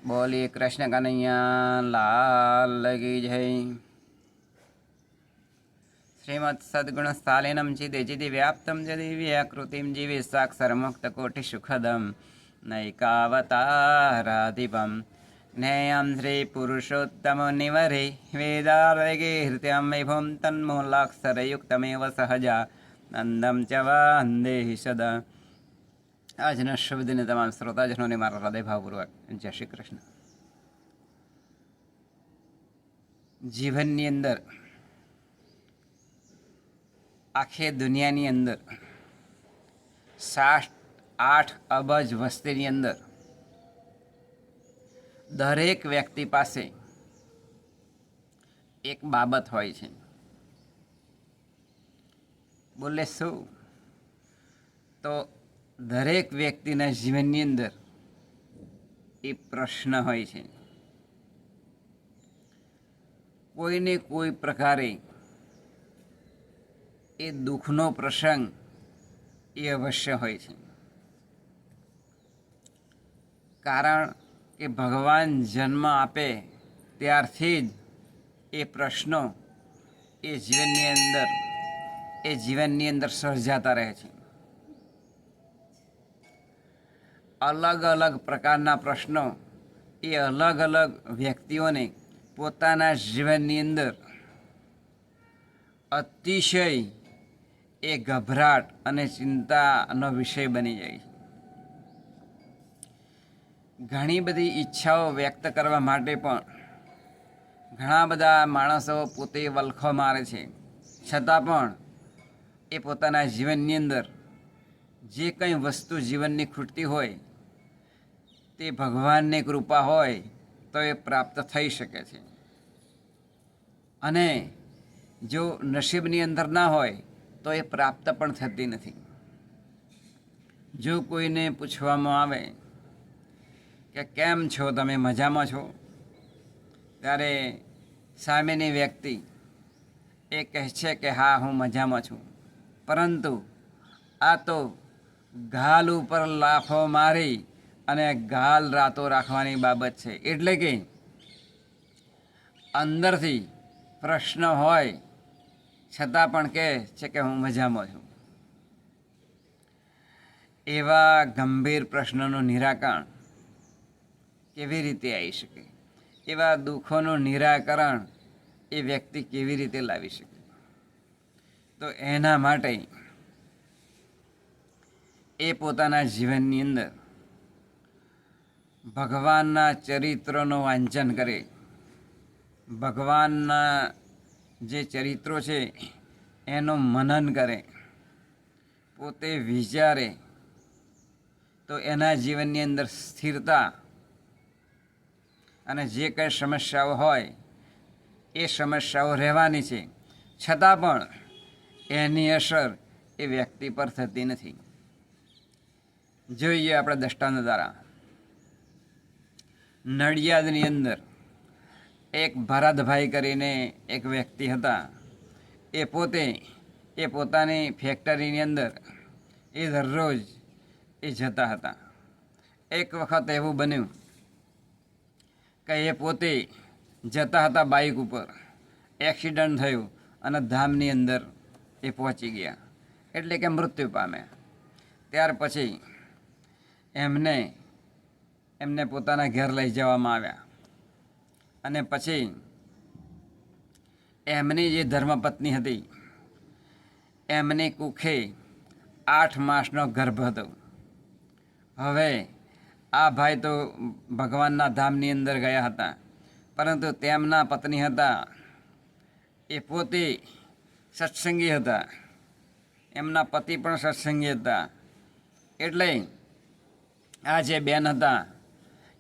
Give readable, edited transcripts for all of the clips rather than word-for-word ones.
बोलिए कृष्ण कन्हैया लाल की जय। श्रीमत् सद्गुण स्थालिनम चिदिचिदि व्याप्तं जदिव्याकृतिं जीवे साक्षरमुक्तकोटिसुखदं नैकावताराधिपं ज्ञेयं श्रीपुरुषोत्तमनिवरे वेदार्गीहृत्यं विभुं तन्मूलाक्षरयुक्तमेव सहजा नंदम च वंदे सदा। આજના શુભ દિને તમામ શ્રોતાજનોને મારા હૃદયભાવપૂર્વક જય શ્રી કૃષ્ણ. જીવનની અંદર આખી દુનિયાની અંદર 7-8 અબજ વસ્તીની અંદર દરેક વ્યક્તિ પાસે એક બાબત હોય છે. બોલે શું? તો દરેક વ્યક્તિના જીવનની અંદર એ પ્રશ્ન હોય છે. કોઈને કોઈ પ્રકારે એ દુઃખનો પ્રસંગ એ અવશ્ય હોય છે. કારણ કે ભગવાન જન્મ આપે ત્યારથી જ એ પ્રશ્નો એ જીવનની અંદર સર્જાતા રહે છે. અલગ અલગ પ્રકારના પ્રશ્નો એ અલગ અલગ વ્યક્તિઓને પોતાના જીવનની અંદર અતિશય એ ગભરાટ અને ચિંતાનો વિષય બની જાય છે. ઘણી બધી ઈચ્છાઓ વ્યક્ત કરવા માટે પણ ઘણા બધા માણસો પોતે વલખો મારે છે, છતાં પણ એ પોતાના જીવનની અંદર જે કંઈ વસ્તુ જીવનની ખૂટતી હોય તે ભગવાનની કૃપા હોય તો એ પ્રાપ્ત થઈ શકે છે. અને જો નસીબની અંદર ના હોય તો એ પ્રાપ્ત પણ થતી નથી. જો કોઈને પૂછવામાં આવે કે કેમ છો, તમે મજામાં છો, ત્યારે સામેની વ્યક્તિ એ કહે છે કે હા, હું મજામાં છું, પરંતુ આ તો ગાલ ઉપર લાફો મારી અને ગાલ રાતો રાખવાની બાબત છે. એટલે કે અંદરથી પ્રશ્ન હોય છતાં પણ કહે છે કે હું મજામાં છું. એવા ગંભીર પ્રશ્નોનું નિરાકરણ કેવી રીતે આવી શકે? એવા દુઃખોનું નિરાકરણ એ વ્યક્તિ કેવી રીતે લાવી શકે? તો એના માટે એ પોતાના જીવનની અંદર ભગવાનના ચરિત્રોનું વાંચન કરે, ભગવાનના જે ચરિત્રો છે એનું મનન કરે, પોતે વિચારે, તો એના જીવનની અંદર સ્થિરતા અને જે કંઈ સમસ્યાઓ હોય એ સમસ્યાઓ રહેવાની છે, છતાં પણ એની અસર એ વ્યક્તિ પર થતી નથી. જોઈએ આપણે દ્રષ્ટાંત દ્વારા. નડિયાદની અંદર એક ભરતભાઈ કરીને એક વ્યક્તિ હતા. એ પોતાની ફેક્ટરીની અંદર એ દરરોજ એ જતા હતા. એક વખત એવું બન્યું કે એ પોતે જતા હતા બાઇક ઉપર, એક્સિડન્ટ થયું અને ધામની અંદર એ પહોંચી ગયા, એટલે કે મૃત્યુ પામ્યા. ત્યાર પછી એમને પોતાના ઘેર લઈ જવામાં આવ્યા અને પછી એમની જે ધર્મપત્ની હતી એમની કુખે 8 માસનો ગર્ભ હતો. હવે આ ભાઈ તો ભગવાનના ધામની અંદર ગયા હતા, પરંતુ તેમના પત્ની હતા એ પોતે સત્સંગી હતા, એમના પતિ પણ સત્સંગી હતા. એટલે આ જે બેન હતા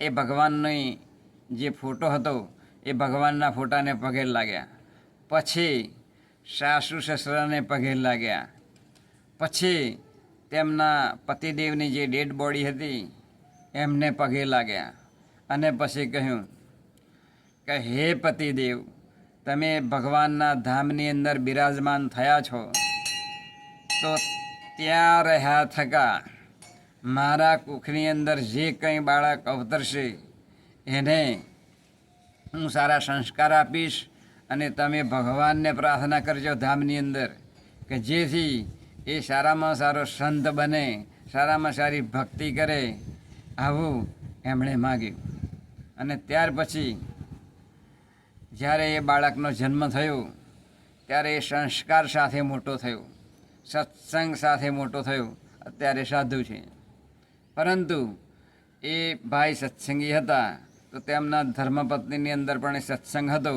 એ ભગવાનની જે ફોટો હતો એ ભગવાનના ફોટાને પગે લાગ્યા, પછી સાસુ સસરાને પગે લાગ્યા, પછી તેમના પતિદેવની જે ડેડ બોડી હતી એમને પગે લાગ્યા અને પછી કહ્યું કે હે પતિદેવ, તમે ભગવાનના ધામની અંદર બિરાજમાન થયા છો તો ત્યાં રહ્યા થકા મારા કુખની અંદર જે કંઈ બાળક અવતરશે એને હું સારા સંસ્કાર આપીશ અને તમે ભગવાનને પ્રાર્થના કરજો ધામની અંદર કે જેથી એ સારામાં સારો સંત બને, સારામાં સારી ભક્તિ કરે, આવું એમણે માગ્યું. અને ત્યાર પછી જ્યારે એ બાળકનો જન્મ થયો ત્યારે એ સંસ્કાર સાથે મોટો થયો, સત્સંગ સાથે મોટો થયો. અત્યારે સાધુ છે, પરંતુ એ ભાઈ સત્સંગી હતા તો તેમના ધર્મપત્નીની અંદર પણ એ સત્સંગ હતો,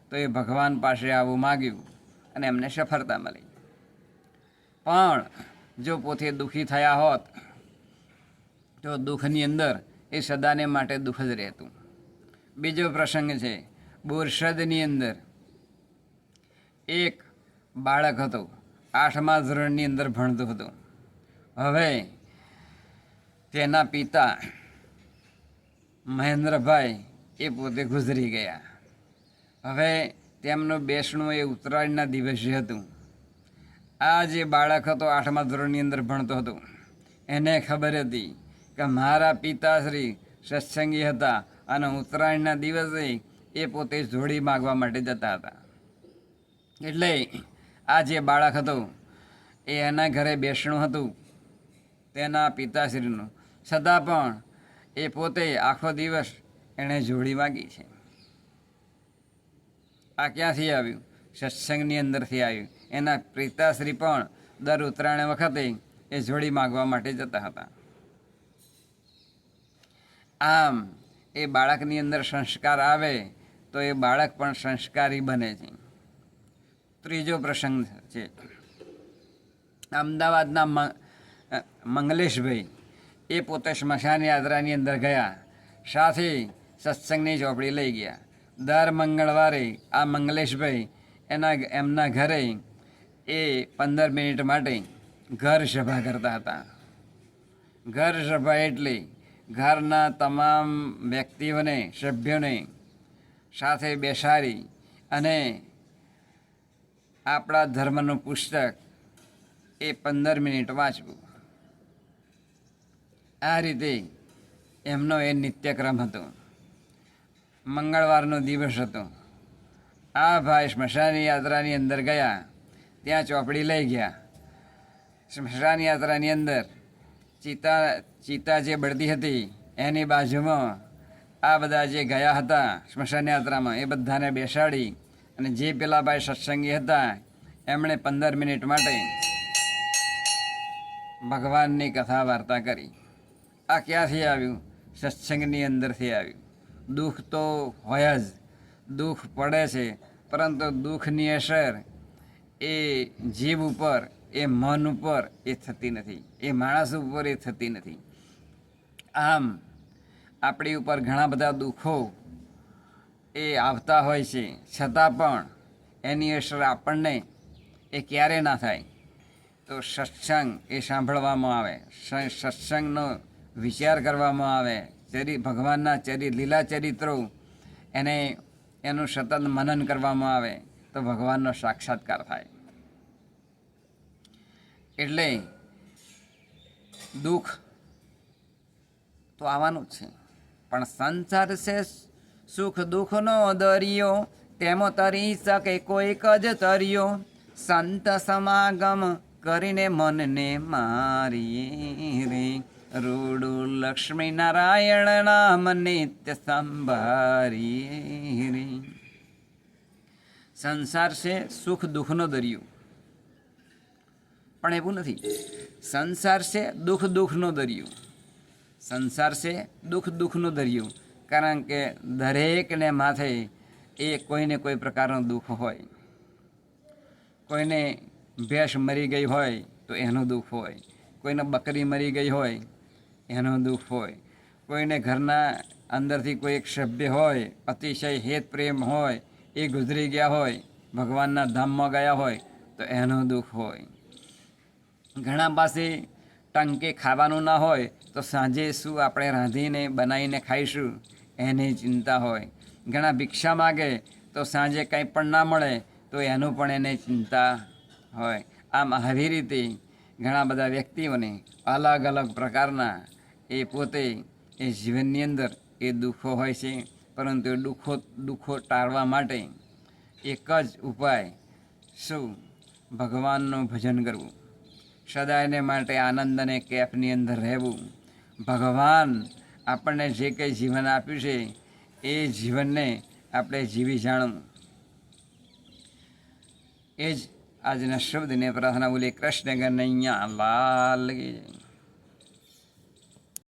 તો એ ભગવાન પાસે આવું માગ્યું અને એમને સફળતા મળી. પણ જો પોતે દુઃખી થયા હોત તો દુઃખની અંદર એ સદાને માટે દુઃખ જ રહેતું. બીજો પ્રસંગ છે, બોરસદની અંદર એક બાળક હતો, 8મા ધોરણની અંદર ભણતો હતો. હવે તેના પિતા મહેન્દ્રભાઈ એ પોતે ગુજરી ગયા. હવે તેમનું બેસણું એ ઉત્તરાયણના દિવસે હતું. આ જે બાળક હતો 8મા ધોરણની અંદર ભણતો હતો, એને ખબર હતી કે મારા પિતાશ્રી સત્સંગી હતા અને ઉત્તરાયણના દિવસે એ પોતે જોડી માગવા માટે જતા હતા. એટલે આ જે બાળક હતો એ એના ઘરે બેસણું હતું તેના પિતાશ્રીનું, છતાં પણ એ પોતે આખો દિવસ એણે જોડી માગી છે. આ ક્યાંથી આવ્યું? સત્સંગની અંદરથી આવ્યું. એના પિતાશ્રી પણ દર ઉત્તરાયણ વખતે એ જોડી માગવા માટે જતા હતા. આમ એ બાળકની અંદર સંસ્કાર આવે તો એ બાળક પણ સંસ્કારી બને છે. ત્રીજો પ્રસંગ છે, અમદાવાદના મંગલેશભાઈ એ પોતે સ્મશાન યાત્રાની અંદર ગયા, સાથે સત્સંગની ચોપડી લઈ ગયા. દર મંગળવારે આ મંગલેશભાઈ એમના ઘરે એ 15 મિનિટ માટે ઘર સભા કરતા હતા. ઘર સભા એટલે ઘરના તમામ વ્યક્તિઓને, સભ્યોને સાથે બેસાડી અને આપણા ધર્મનું પુસ્તક એ 15 મિનિટ વાંચવું. આ રીતે એમનો એ નિત્યક્રમ હતો. મંગળવારનો દિવસ હતો. આ ભાઈ સ્મશાન યાત્રાની અંદર ગયા, ત્યાં ચોપડી લઈ ગયા. સ્મશાન યાત્રાની અંદર ચિતા જે બળતી હતી એની બાજુમાં આ બધા જે ગયા હતા સ્મશાન યાત્રામાં એ બધાને બેસાડી અને જે પેલા ભાઈ સત્સંગી હતા એમણે 15 મિનિટ માટે ભગવાનની કથા વાર્તા કરી. આ ક્યાંથી આવ્યું? સત્સંગની અંદરથી આવ્યું. દુઃખ તો હોય જ, દુઃખ પડે છે, પરંતુ દુઃખની અસર એ જીવ ઉપર, એ મન ઉપર એ થતી નથી, એ માણસ ઉપર એ થતી નથી. આમ આપણી ઉપર ઘણા બધા દુઃખો એ આવતા હોય છે, છતાં પણ એની અસર આપણને એ ક્યારે ના થાય? તો સત્સંગ એ સાંભળવામાં આવે, સત્સંગનો વિચાર કરવામાં આવે, ભગવાનના લીલા ચરિત્રો એનું સતત મનન કરવામાં આવે તો ભગવાનનો સાક્ષાત્કાર થાય. એટલે દુઃખ તો આવવાનું જ છે, પણ સંસાર છે સુખ દુઃખનો દરિયો, તેમાં તરી શકે કોઈક જ તરિયો. સંત સમાગમ કરીને મનને મારીએ રે, રૂડું લક્ષ્મી નારાયણ નામ નિત્ય સંભારીએ રે. સંસાર છે સુખ દુઃખનો દરિયો, પણ એવું નથી. સંસાર છે દુઃખનો દરિયો. સંસાર છે દુઃખનો દરિયો, કારણ કે દરેકને માથે એ કોઈને કોઈ પ્રકારનું દુઃખ હોય. કોઈને ભેંસ મરી ગઈ હોય તો એનું દુઃખ હોય, કોઈને બકરી મરી ગઈ હોય એનું દુઃખ હોય, કોઈને ઘરના અંદરથી કોઈ એક સભ્ય હોય, અતિશય હેત પ્રેમ હોય, એ ગુજરી ગયા હોય, ભગવાનના ધામમાં ગયા હોય તો એનું દુઃખ હોય. ઘણા પાસે ટંકે ખાવાનું ના હોય તો સાંજે શું આપણે રાંધીને બનાવીને ખાઈશું એની ચિંતા હોય. ઘણા ભિક્ષા માગે તો સાંજે કંઈ પણ ના મળે તો એનું પણ એને ચિંતા હોય. આમ આવી રીતે ઘણા બધા વ્યક્તિઓને અલગ અલગ પ્રકારના એ પોતે એ જીવનની અંદર એ એ દુઃખો હોય છે, પરંતુ એ દુઃખો ટાળવા માટે એક જ ઉપાય શું? ભગવાનનું ભજન કરવું, સદાયને માટે આનંદ અને કેફની અંદર રહેવું. ભગવાન આપણને જે કંઈ જીવન આપ્યું છે એ જીવનને આપણે જીવી જાણવું. એ જ આજના શબ્દને પ્રાર્થના બોલી. કૃષ્ણ કનૈયા લાલ કી જય.